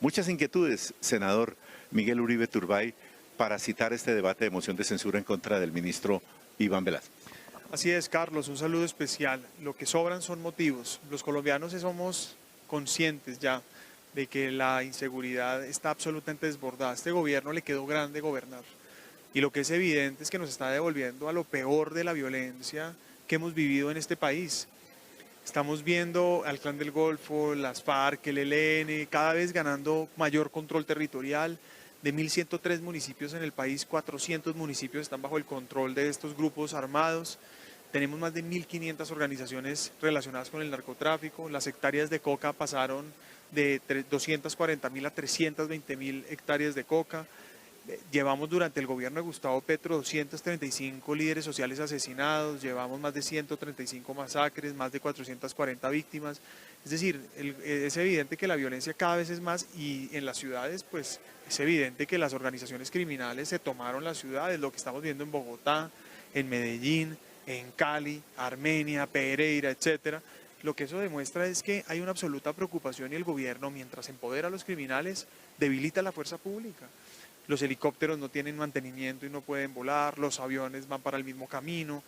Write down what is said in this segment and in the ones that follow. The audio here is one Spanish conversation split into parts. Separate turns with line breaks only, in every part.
Muchas inquietudes, senador Miguel Uribe Turbay, para citar este debate de moción de censura en contra del ministro Iván Velázquez.
Así es, Carlos, un saludo especial. Lo que sobran son motivos. Los colombianos somos conscientes ya de que la inseguridad está absolutamente desbordada. A este gobierno le quedó grande gobernar. Y lo que es evidente es que nos está devolviendo a lo peor de la violencia que hemos vivido en este país. Estamos viendo al Clan del Golfo, las FARC, el ELN, cada vez ganando mayor control territorial. De 1.103 municipios en el país, 400 municipios están bajo el control de estos grupos armados. Tenemos más de 1.500 organizaciones relacionadas con el narcotráfico. Las hectáreas de coca pasaron de 240.000 a 320.000 hectáreas de coca. Llevamos durante el gobierno de Gustavo Petro 235 líderes sociales asesinados, llevamos más de 135 masacres, más de 440 víctimas. Es decir, es evidente que la violencia cada vez es más y en las ciudades pues es evidente que las organizaciones criminales se tomaron las ciudades, lo que estamos viendo en Bogotá, en Medellín, en Cali, Armenia, Pereira, etcétera. Lo que eso demuestra es que hay una absoluta preocupación y el gobierno, mientras empodera a los criminales, debilita la fuerza pública. Los helicópteros no tienen mantenimiento y no pueden volar, los aviones van para el mismo camino,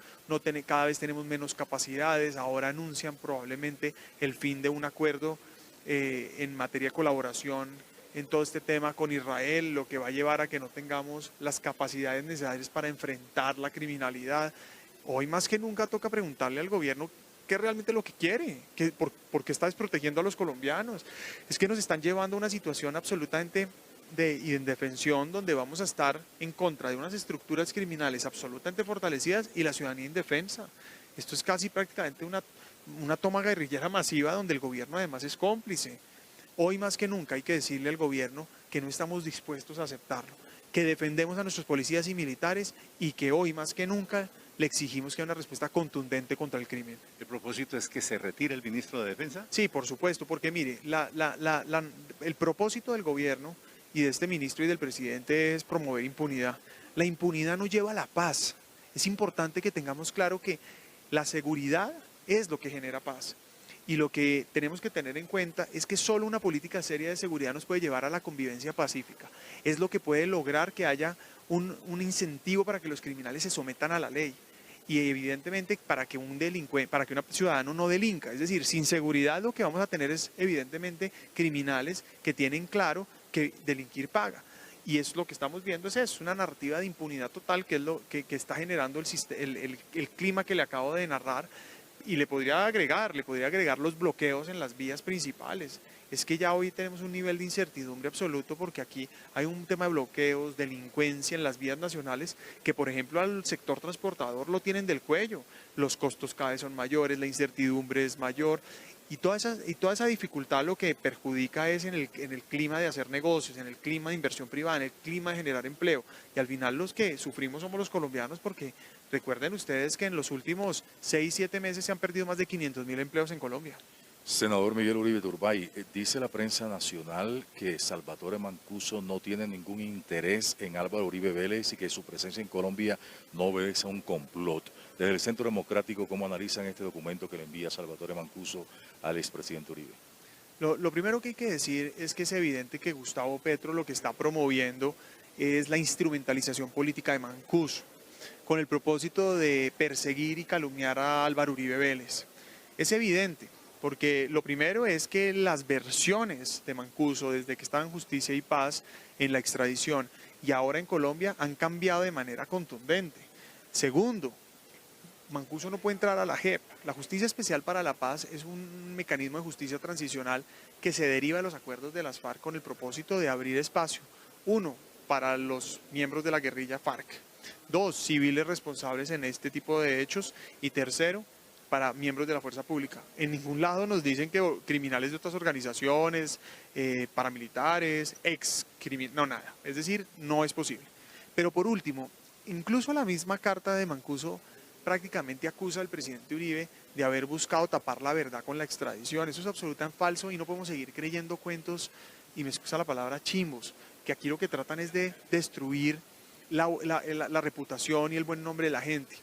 cada vez tenemos menos capacidades, ahora anuncian probablemente el fin de un acuerdo en materia de colaboración en todo este tema con Israel, lo que va a llevar a que no tengamos las capacidades necesarias para enfrentar la criminalidad. Hoy más que nunca toca preguntarle al gobierno qué es realmente lo que quiere, por qué está desprotegiendo a los colombianos. Es que nos están llevando a una situación absolutamente de indefensión donde vamos a estar en contra de unas estructuras criminales absolutamente fortalecidas y la ciudadanía indefensa. Esto es casi prácticamente una toma guerrillera masiva donde el gobierno además es cómplice. Hoy más que nunca hay que decirle al gobierno que no estamos dispuestos a aceptarlo, que defendemos a nuestros policías y militares y que hoy más que nunca le exigimos que haya una respuesta contundente contra el crimen.
¿El propósito es que se retire el ministro de Defensa?
Sí, por supuesto, porque mire, el propósito del gobierno y de este ministro y del presidente es promover impunidad. La impunidad no lleva a la paz. Es importante que tengamos claro que la seguridad es lo que genera paz. Y lo que tenemos que tener en cuenta es que solo una política seria de seguridad nos puede llevar a la convivencia pacífica. Es lo que puede lograr que haya un incentivo para que los criminales se sometan a la ley. Y evidentemente para que un ciudadano no delinca. Es decir, sin seguridad lo que vamos a tener es evidentemente criminales que tienen claro que delinquir paga. Y es lo que estamos viendo, es eso, una narrativa de impunidad total que es lo que está generando el clima que le acabo de narrar. Y le podría agregar los bloqueos en las vías principales. Es que ya hoy tenemos un nivel de incertidumbre absoluto porque aquí hay un tema de bloqueos, delincuencia en las vías nacionales que, por ejemplo, al sector transportador lo tienen del cuello. Los costos cada vez son mayores, la incertidumbre es mayor y toda esa dificultad lo que perjudica es en el clima de hacer negocios, en el clima de inversión privada, en el clima de generar empleo. Y al final los que sufrimos somos los colombianos porque recuerden ustedes que en los últimos 6-7 meses se han perdido más de 500.000 empleos en Colombia.
Senador Miguel Uribe Turbay, dice la prensa nacional que Salvatore Mancuso no tiene ningún interés en Álvaro Uribe Vélez y que su presencia en Colombia no obedece a un complot. Desde el Centro Democrático, ¿cómo analizan este documento que le envía Salvatore Mancuso al expresidente Uribe?
Lo primero que hay que decir es que es evidente que Gustavo Petro lo que está promoviendo es la instrumentalización política de Mancuso, con el propósito de perseguir y calumniar a Álvaro Uribe Vélez. Es evidente, porque lo primero es que las versiones de Mancuso, desde que estaba en Justicia y Paz, en la extradición y ahora en Colombia, han cambiado de manera contundente. Segundo, Mancuso no puede entrar a la JEP. La Justicia Especial para la Paz es un mecanismo de justicia transicional que se deriva de los acuerdos de las FARC con el propósito de abrir espacio. Uno, para los miembros de la guerrilla FARC. Dos, civiles responsables en este tipo de hechos. Y tercero, para miembros de la fuerza pública. En ningún lado nos dicen que criminales de otras organizaciones, paramilitares, no nada. Es decir, no es posible. Pero por último, incluso la misma carta de Mancuso prácticamente acusa al presidente Uribe de haber buscado tapar la verdad con la extradición. Eso es absolutamente falso y no podemos seguir creyendo cuentos, y me excusa la palabra, chimbos, que aquí lo que tratan es de destruir la reputación y el buen nombre de la gente.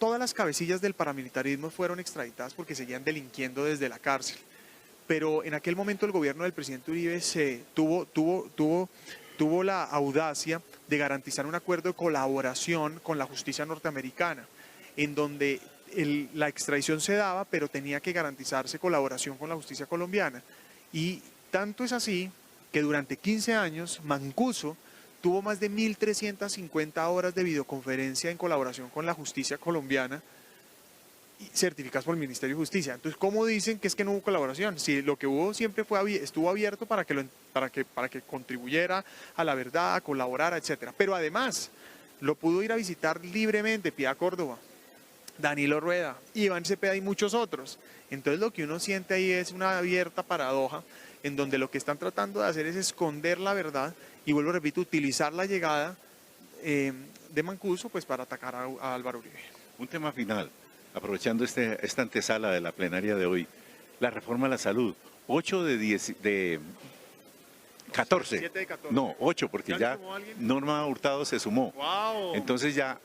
Todas las cabecillas del paramilitarismo fueron extraditadas porque seguían delinquiendo desde la cárcel. pero en aquel momento el gobierno del presidente Uribe tuvo la audacia de garantizar un acuerdo de colaboración con la justicia norteamericana, en donde la extradición se daba, pero tenía que garantizarse colaboración con la justicia colombiana. Y tanto es así que durante 15 años Mancuso tuvo más de 1.350 horas de videoconferencia en colaboración con la justicia colombiana, certificadas por el Ministerio de Justicia. Entonces, ¿cómo dicen que es que no hubo colaboración? Si lo que hubo siempre estuvo abierto para que contribuyera a la verdad, a colaborar, etcétera. Pero además, lo pudo ir a visitar libremente Piedad Córdoba, Danilo Rueda, Iván Cepeda y muchos otros. Entonces, lo que uno siente ahí es una abierta paradoja en donde lo que están tratando de hacer es esconder la verdad y, vuelvo a repito, utilizar la llegada de Mancuso pues, para atacar a Álvaro Uribe.
Un tema final, aprovechando esta antesala de la plenaria de hoy, la reforma a la salud, 8 de 14.
7 de 14.
No, 8, porque ya Norma Hurtado se sumó.
¡Wow!
Entonces ya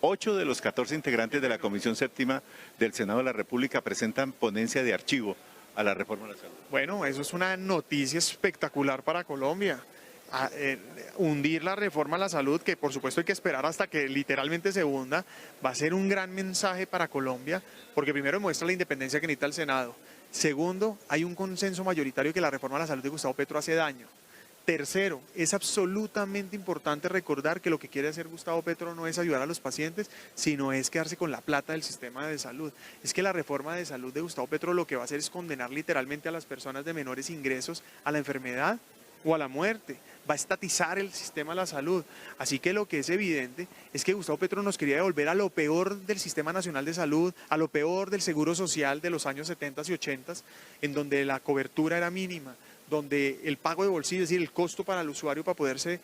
8 de los 14 integrantes de la Comisión Séptima del Senado de la República presentan ponencia de archivo a la reforma a la salud.
Bueno, eso es una noticia espectacular para Colombia. Hundir la reforma a la salud, que por supuesto hay que esperar hasta que literalmente se hunda, va a ser un gran mensaje para Colombia, porque primero demuestra la independencia que necesita el Senado. Segundo, hay un consenso mayoritario que la reforma a la salud de Gustavo Petro hace daño. Tercero, es absolutamente importante recordar que lo que quiere hacer Gustavo Petro no es ayudar a los pacientes, sino es quedarse con la plata del sistema de salud. Es que la reforma de salud de Gustavo Petro lo que va a hacer es condenar literalmente a las personas de menores ingresos a la enfermedad o a la muerte. Va a estatizar el sistema de la salud. Así que lo que es evidente es que Gustavo Petro nos quería devolver a lo peor del Sistema Nacional de Salud, a lo peor del Seguro Social de los años 70 y 80, en donde la cobertura era mínima, donde el pago de bolsillo, es decir, el costo para el usuario para poderse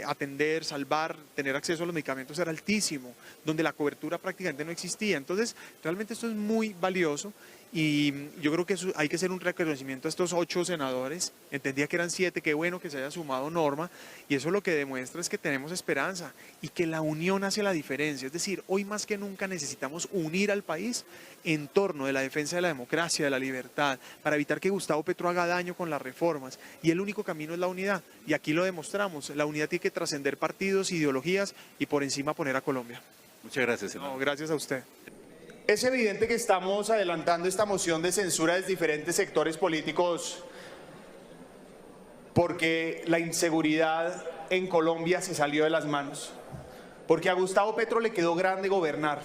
atender, salvar, tener acceso a los medicamentos era altísimo, donde la cobertura prácticamente no existía. Entonces, realmente esto es muy valioso y yo creo que hay que hacer un reconocimiento a estos 8 senadores. Entendía que eran 7, qué bueno que se haya sumado Norma, y eso lo que demuestra es que tenemos esperanza y que la unión hace la diferencia. Es decir, hoy más que nunca necesitamos unir al país en torno de la defensa de la democracia, de la libertad, para evitar que Gustavo Petro haga daño con las reformas, y el único camino es la unidad, y aquí lo demostramos. La unidad tiene que trascender partidos, ideologías y por encima poner a Colombia.
Muchas gracias, senador.
No, gracias a usted.
Es evidente que estamos adelantando esta moción de censura de diferentes sectores políticos porque la inseguridad en Colombia se salió de las manos, porque a Gustavo Petro le quedó grande gobernar.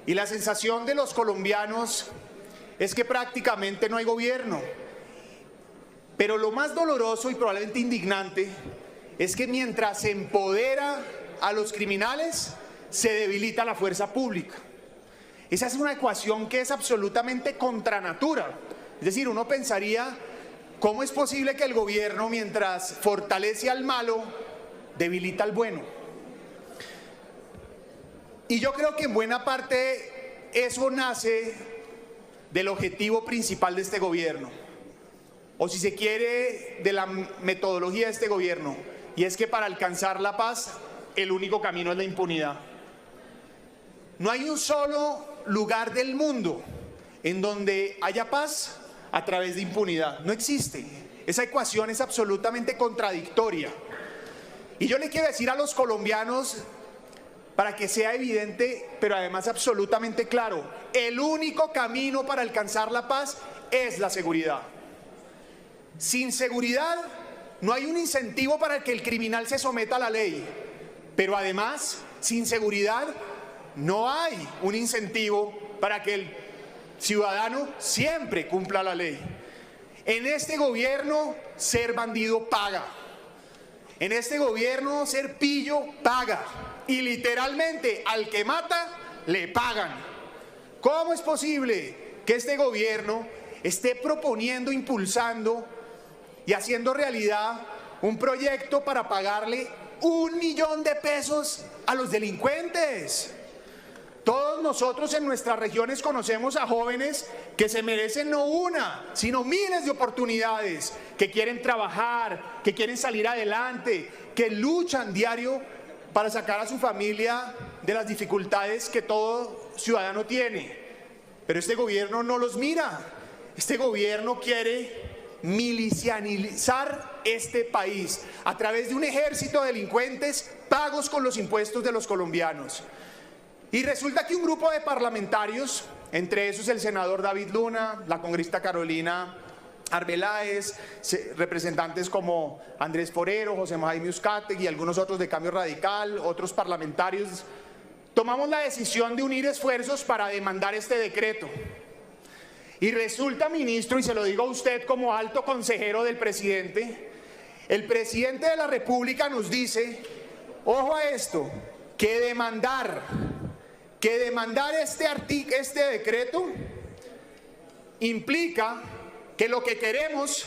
Y la sensación de los colombianos es que prácticamente no hay gobierno. Pero lo más doloroso y probablemente indignante es que mientras se empodera a los criminales, se debilita la fuerza pública. Esa es una ecuación que es absolutamente contra natura. Es decir, uno pensaría, ¿cómo es posible que el gobierno, mientras fortalece al malo, debilita al bueno? Y yo creo que en buena parte eso nace del objetivo principal de este gobierno, o si se quiere, de la metodología de este gobierno, y es que para alcanzar la paz, el único camino es la impunidad. No hay un solo lugar del mundo en donde haya paz a través de impunidad. No existe. Esa ecuación es absolutamente contradictoria. Y yo le quiero decir a los colombianos, para que sea evidente, pero además absolutamente claro, el único camino para alcanzar la paz es la seguridad. Sin seguridad no hay un incentivo para que el criminal se someta a la ley, pero además, sin seguridad no hay un incentivo para que el ciudadano siempre cumpla la ley. En este gobierno, ser bandido paga. En este gobierno, ser pillo paga. Y literalmente, al que mata, le pagan. ¿Cómo es posible que este gobierno esté proponiendo, impulsando y haciendo realidad un proyecto para pagarle 1 millón de pesos a los delincuentes? Todos nosotros en nuestras regiones conocemos a jóvenes que se merecen no una, sino miles de oportunidades, que quieren trabajar, que quieren salir adelante, que luchan diario para sacar a su familia de las dificultades que todo ciudadano tiene. Pero este gobierno no los mira. Este gobierno quiere milicianizar este país a través de un ejército de delincuentes pagos con los impuestos de los colombianos. Y resulta que un grupo de parlamentarios, entre esos el senador David Luna, la congresista Carolina Arbeláez, representantes como Andrés Forero, José Jaime Uzcategui y algunos otros de Cambio Radical, otros parlamentarios, tomamos la decisión de unir esfuerzos para demandar este decreto. Y resulta, ministro, y se lo digo a usted como alto consejero del presidente, el presidente de la República nos dice, ojo a esto, que demandar este decreto implica que lo que queremos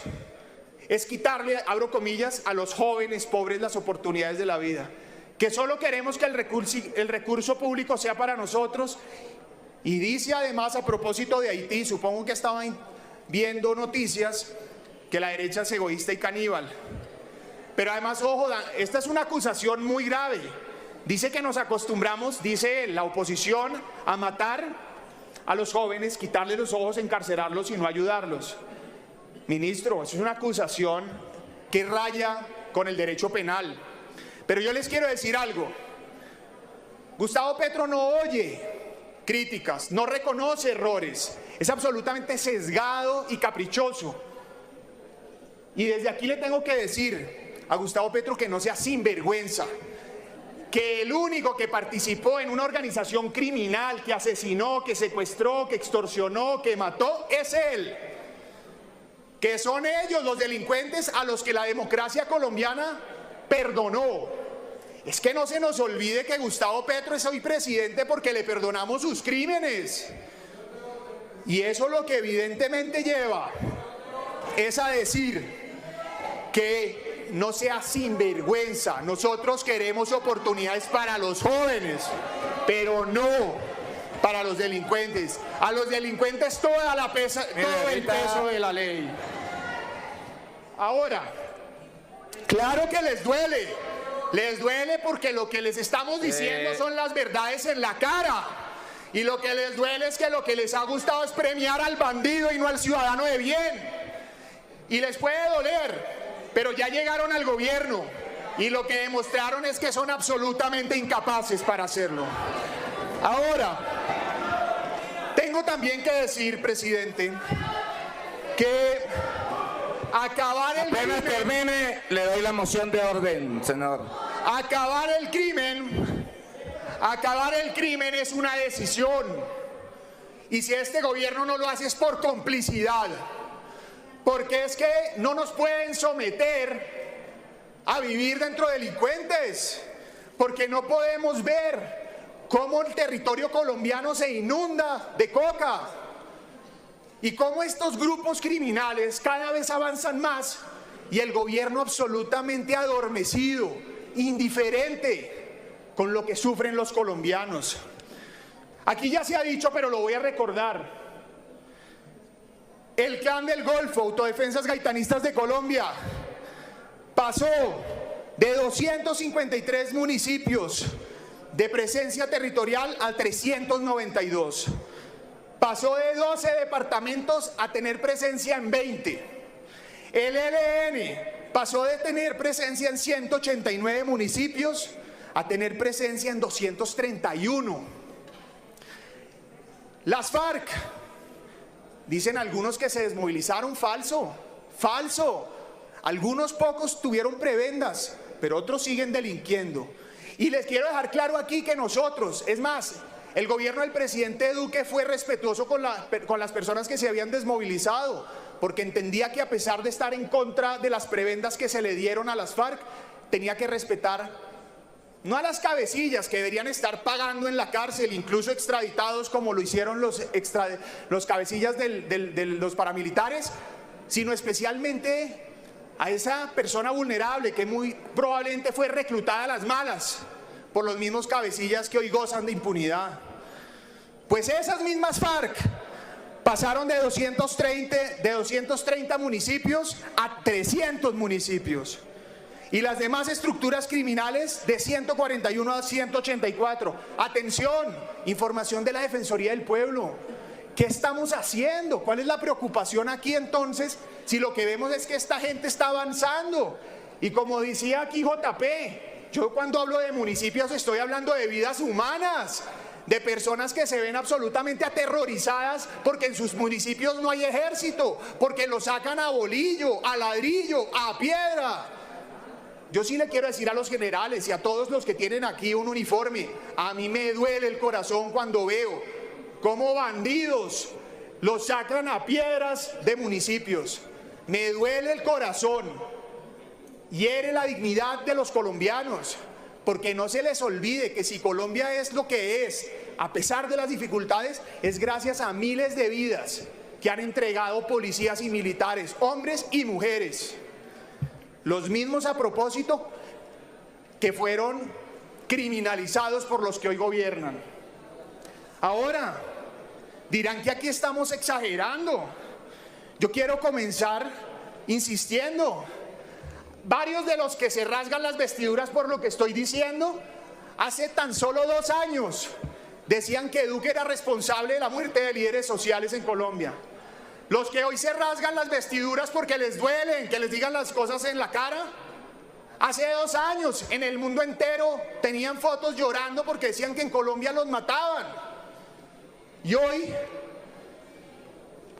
es quitarle, abro comillas, a los jóvenes pobres las oportunidades de la vida, que solo queremos que el recurso público sea para nosotros. Y dice además, a propósito de Haití, supongo que estaban viendo noticias, que la derecha es egoísta y caníbal. Pero además, ojo, esta es una acusación muy grave. Dice que nos acostumbramos, dice él, la oposición, a matar a los jóvenes, quitarles los ojos, encarcelarlos y no ayudarlos. Ministro, eso es una acusación que raya con el derecho penal. Pero yo les quiero decir algo. Gustavo Petro no oye críticas, no reconoce errores, es absolutamente sesgado y caprichoso. Y desde aquí le tengo que decir a Gustavo Petro que no sea sinvergüenza, que el único que participó en una organización criminal, que asesinó, que secuestró, que extorsionó, que mató, es él. Que son ellos los delincuentes a los que la democracia colombiana perdonó. Es que no se nos olvide que Gustavo Petro es hoy presidente porque le perdonamos sus crímenes. Y eso lo que evidentemente lleva es a decir que no sea sinvergüenza. Nosotros queremos oportunidades para los jóvenes, pero no para los delincuentes. A los delincuentes todo el peso de la ley. Ahora, claro que les duele. Les duele porque lo que les estamos diciendo son las verdades en la cara. Y lo que les duele es que lo que les ha gustado es premiar al bandido y no al ciudadano de bien. Y les puede doler, pero ya llegaron al gobierno y lo que demostraron es que son absolutamente incapaces para hacerlo. Ahora, tengo también que decir, presidente, que acabar el crimen...
Apenas termine, le doy la moción de orden, senador.
Acabar el crimen es una decisión. Y si este gobierno no lo hace es por complicidad. Porque es que no nos pueden someter a vivir dentro de delincuentes. Porque no podemos ver cómo el territorio colombiano se inunda de coca. Y cómo estos grupos criminales cada vez avanzan más y el gobierno absolutamente adormecido, indiferente con lo que sufren los colombianos. Aquí ya se ha dicho, pero lo voy a recordar. El Clan del Golfo, Autodefensas Gaitanistas de Colombia, pasó de 253 municipios de presencia territorial a 392. Pasó de 12 departamentos a tener presencia en 20. El ELN pasó de tener presencia en 189 municipios a tener presencia en 231. Las FARC, dicen algunos que se desmovilizaron, falso. Algunos pocos tuvieron prebendas, pero otros siguen delinquiendo. Y les quiero dejar claro aquí que nosotros, es más, el gobierno del presidente Duque fue respetuoso con las personas que se habían desmovilizado, porque entendía que a pesar de estar en contra de las prebendas que se le dieron a las FARC, tenía que respetar no a las cabecillas que deberían estar pagando en la cárcel, incluso extraditados como lo hicieron los cabecillas de los paramilitares, sino especialmente a esa persona vulnerable que muy probablemente fue reclutada a las malas por los mismos cabecillas que hoy gozan de impunidad. Pues esas mismas FARC pasaron de 230 municipios a 300 municipios. Y las demás estructuras criminales de 141 a 184. Atención, información de la Defensoría del Pueblo. ¿Qué estamos haciendo? ¿Cuál es la preocupación aquí entonces si lo que vemos es que esta gente está avanzando? Y como decía aquí JP, yo cuando hablo de municipios estoy hablando de vidas humanas, de personas que se ven absolutamente aterrorizadas porque en sus municipios no hay ejército, porque lo sacan a bolillo, a ladrillo, a piedra. Yo sí le quiero decir a los generales y a todos los que tienen aquí un uniforme, a mí me duele el corazón cuando veo cómo bandidos los sacan a piedras de municipios. Me duele el corazón, hiere la dignidad de los colombianos, porque no se les olvide que si Colombia es lo que es, a pesar de las dificultades, es gracias a miles de vidas que han entregado policías y militares, hombres y mujeres. Los mismos a propósito que fueron criminalizados por los que hoy gobiernan. Ahora, dirán que aquí estamos exagerando. Yo quiero comenzar insistiendo. Varios de los que se rasgan las vestiduras por lo que estoy diciendo, hace tan solo 2 años decían que Duque era responsable de la muerte de líderes sociales en Colombia. Los que hoy se rasgan las vestiduras porque les duelen que les digan las cosas en la cara, hace 2 años en el mundo entero tenían fotos llorando porque decían que en Colombia los mataban. Y hoy,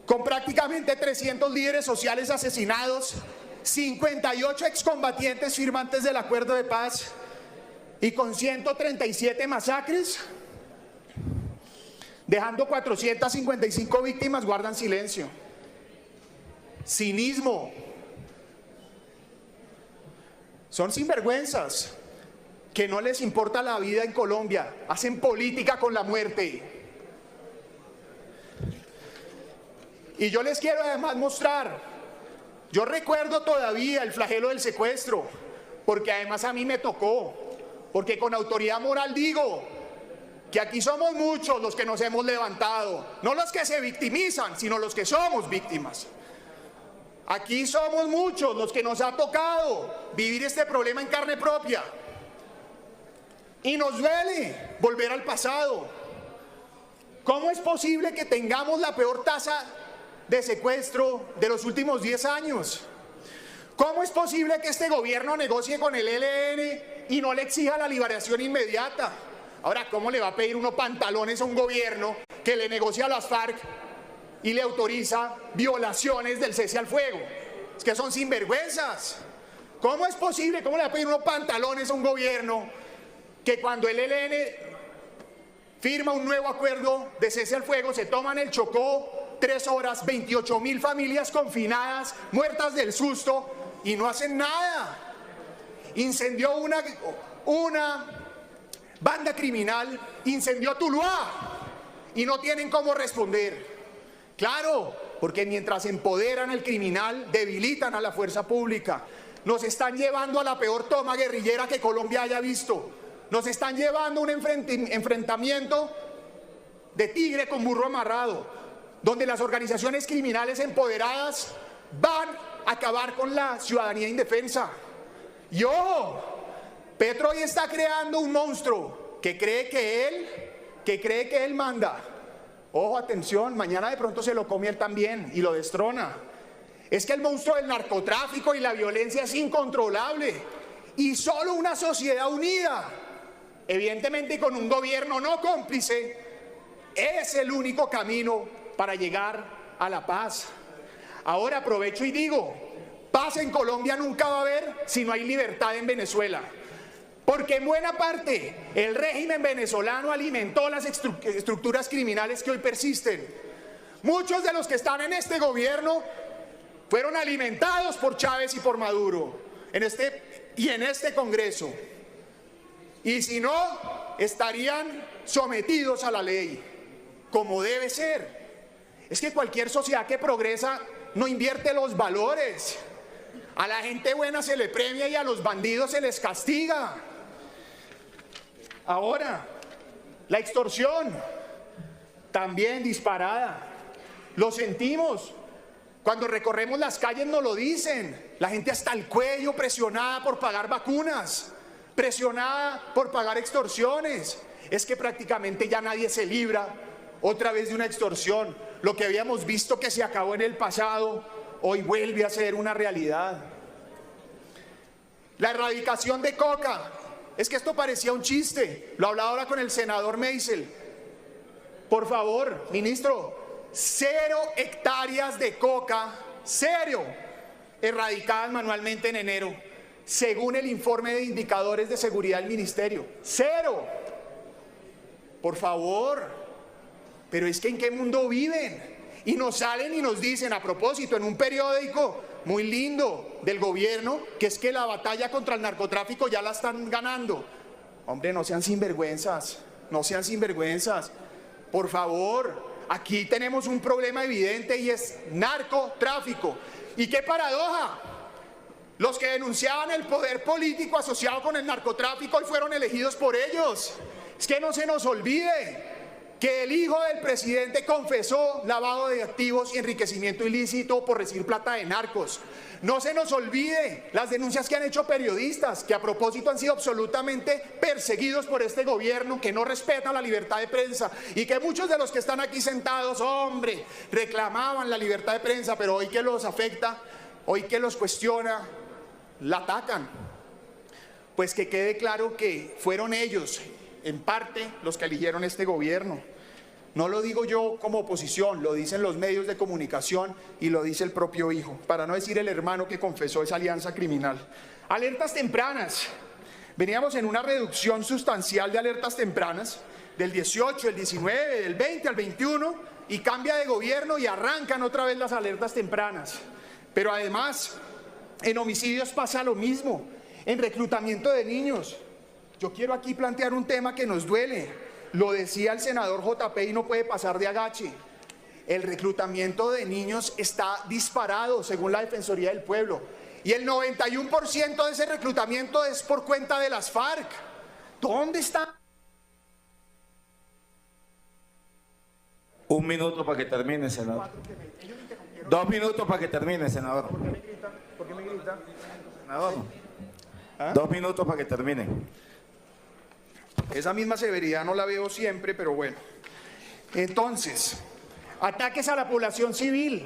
con prácticamente 300 líderes sociales asesinados, 58 excombatientes firmantes del acuerdo de paz y con 137 masacres, dejando 455 víctimas, guardan silencio. Cinismo. Son sinvergüenzas que no les importa la vida en Colombia, hacen política con la muerte. Y yo les quiero además mostrar, yo recuerdo todavía el flagelo del secuestro, porque además a mí me tocó, porque con autoridad moral digo que aquí somos muchos los que nos hemos levantado, no los que se victimizan, sino los que somos víctimas. Aquí somos muchos los que nos ha tocado vivir este problema en carne propia. Y nos duele volver al pasado. ¿Cómo es posible que tengamos la peor tasa de secuestro de los últimos 10 años? ¿Cómo es posible que este gobierno negocie con el ELN y no le exija la liberación inmediata? Ahora, ¿cómo le va a pedir uno pantalones a un gobierno que le negocia a las FARC y le autoriza violaciones del cese al fuego? Es que son sinvergüenzas. ¿Cómo es posible? ¿Cómo le va a pedir uno pantalones a un gobierno que cuando el ELN firma un nuevo acuerdo de cese al fuego, se toman el Chocó 3 horas, 28.000 familias confinadas, muertas del susto, y no hacen nada? Incendió una banda criminal, incendió Tuluá y no tienen cómo responder. Claro, porque mientras empoderan al criminal, debilitan a la fuerza pública. Nos están llevando a la peor toma guerrillera que Colombia haya visto. Nos están llevando a un enfrentamiento de tigre con burro amarrado, donde las organizaciones criminales empoderadas van a acabar con la ciudadanía indefensa. Y ojo, Petro hoy está creando un monstruo que cree que él manda. Ojo, atención, mañana de pronto se lo come él también y lo destrona. Es que el monstruo del narcotráfico y la violencia es incontrolable, y solo una sociedad unida, evidentemente con un gobierno no cómplice, es el único camino para llegar a la paz. Ahora aprovecho y digo, paz en Colombia nunca va a haber si no hay libertad en Venezuela. Porque en buena parte el régimen venezolano alimentó las estructuras criminales que hoy persisten. Muchos de los que están en este gobierno fueron alimentados por Chávez y por Maduro en este Congreso. Y si no, estarían sometidos a la ley, como debe ser. Es que cualquier sociedad que progresa no invierte los valores. A la gente buena se le premia y a los bandidos se les castiga. Ahora, la extorsión, también disparada. Lo sentimos. Cuando recorremos las calles nos lo dicen. La gente hasta el cuello presionada por pagar vacunas, presionada por pagar extorsiones. Es que prácticamente ya nadie se libra otra vez de una extorsión. Lo que habíamos visto que se acabó en el pasado, hoy vuelve a ser una realidad. La erradicación de coca. Es que esto parecía un chiste. Lo hablaba ahora con el senador Meisel. Por favor, ministro, 0 hectáreas de coca, 0, erradicadas manualmente en enero, según el informe de indicadores de seguridad del ministerio. 0. Por favor, pero es que ¿en qué mundo viven? Y nos salen y nos dicen, a propósito, en un periódico muy lindo del gobierno, que es que la batalla contra el narcotráfico ya la están ganando. Hombre, no sean sinvergüenzas, no sean sinvergüenzas. Por favor, aquí tenemos un problema evidente y es narcotráfico. ¿Y qué paradoja? Los que denunciaban el poder político asociado con el narcotráfico hoy fueron elegidos por ellos. Es que no se nos olvide que el hijo del presidente confesó lavado de activos y enriquecimiento ilícito por recibir plata de narcos. No se nos olvide las denuncias que han hecho periodistas, que a propósito han sido absolutamente perseguidos por este gobierno, que no respeta la libertad de prensa y que muchos de los que están aquí sentados, hombre, reclamaban la libertad de prensa, pero hoy que los afecta, hoy que los cuestiona, la atacan. Pues que quede claro que fueron ellos, en parte, los que eligieron este gobierno. No lo digo yo como oposición, lo dicen los medios de comunicación y lo dice el propio hijo, para no decir el hermano que confesó esa alianza criminal. Alertas tempranas. Veníamos en una reducción sustancial de alertas tempranas, del 18, el 19, del 20 al 21, y cambia de gobierno y arrancan otra vez las alertas tempranas. Pero además, en homicidios pasa lo mismo, en reclutamiento de niños. Yo quiero aquí plantear un tema que nos duele. Lo decía el senador JP y no puede pasar de agache. El reclutamiento de niños está disparado según la Defensoría del Pueblo. Y el 91% de ese reclutamiento es por cuenta de las FARC. ¿Dónde está?
1 minuto para que termine, senador. 2 minutos para que termine, senador.
¿Por qué me grita?
Senador,
¿Ah?
2 minutos para que termine.
Esa misma severidad no la veo siempre, pero bueno. Entonces, ataques a la población civil,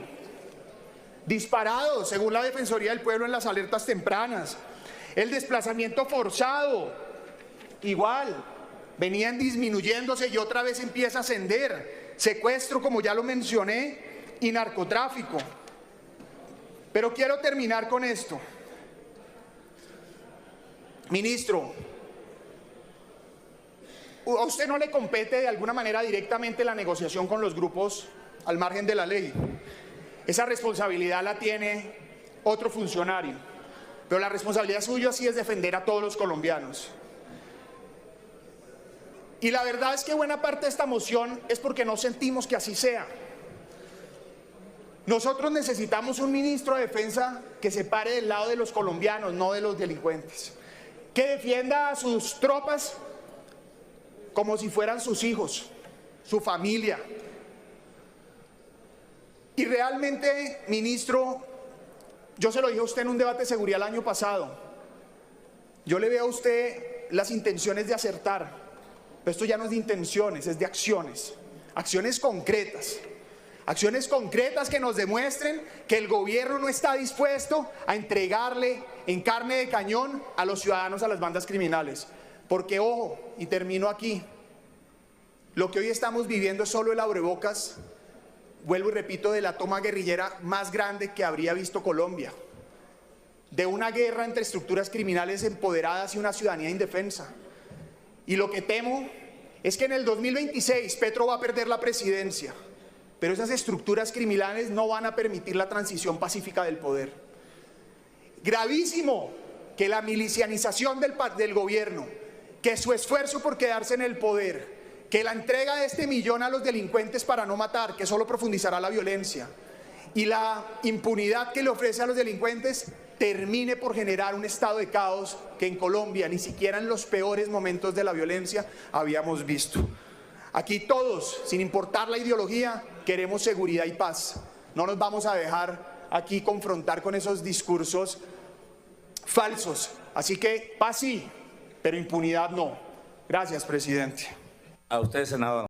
disparados, según la Defensoría del Pueblo en las alertas tempranas. El desplazamiento forzado, igual, venían disminuyéndose y otra vez empieza a ascender. Secuestro, como ya lo mencioné, y narcotráfico. Pero quiero terminar con esto. Ministro, a usted no le compete de alguna manera directamente la negociación con los grupos al margen de la ley. Esa responsabilidad la tiene otro funcionario, pero la responsabilidad suya sí es defender a todos los colombianos. Y la verdad es que buena parte de esta moción es porque no sentimos que así sea. Nosotros necesitamos un ministro de defensa que se pare del lado de los colombianos, no de los delincuentes, que defienda a sus tropas como si fueran sus hijos, su familia. Y realmente, ministro, yo se lo dije a usted en un debate de seguridad el año pasado, yo le veo a usted las intenciones de acertar, pero esto ya no es de intenciones, es de acciones, acciones concretas que nos demuestren que el gobierno no está dispuesto a entregarle en carne de cañón a los ciudadanos a las bandas criminales. Porque, ojo, y termino aquí, lo que hoy estamos viviendo es solo el abrebocas, vuelvo y repito, de la toma guerrillera más grande que habría visto Colombia, de una guerra entre estructuras criminales empoderadas y una ciudadanía indefensa. Y lo que temo es que en el 2026 Petro va a perder la presidencia, pero esas estructuras criminales no van a permitir la transición pacífica del poder. Gravísimo que la milicianización del gobierno, que su esfuerzo por quedarse en el poder, que la entrega de este millón a los delincuentes para no matar, que solo profundizará la violencia, y la impunidad que le ofrece a los delincuentes termine por generar un estado de caos que en Colombia ni siquiera en los peores momentos de la violencia habíamos visto. Aquí todos, sin importar la ideología, queremos seguridad y paz. No nos vamos a dejar aquí confrontar con esos discursos falsos. Así que paz sí, pero impunidad no. Gracias, presidente.
A usted, senador.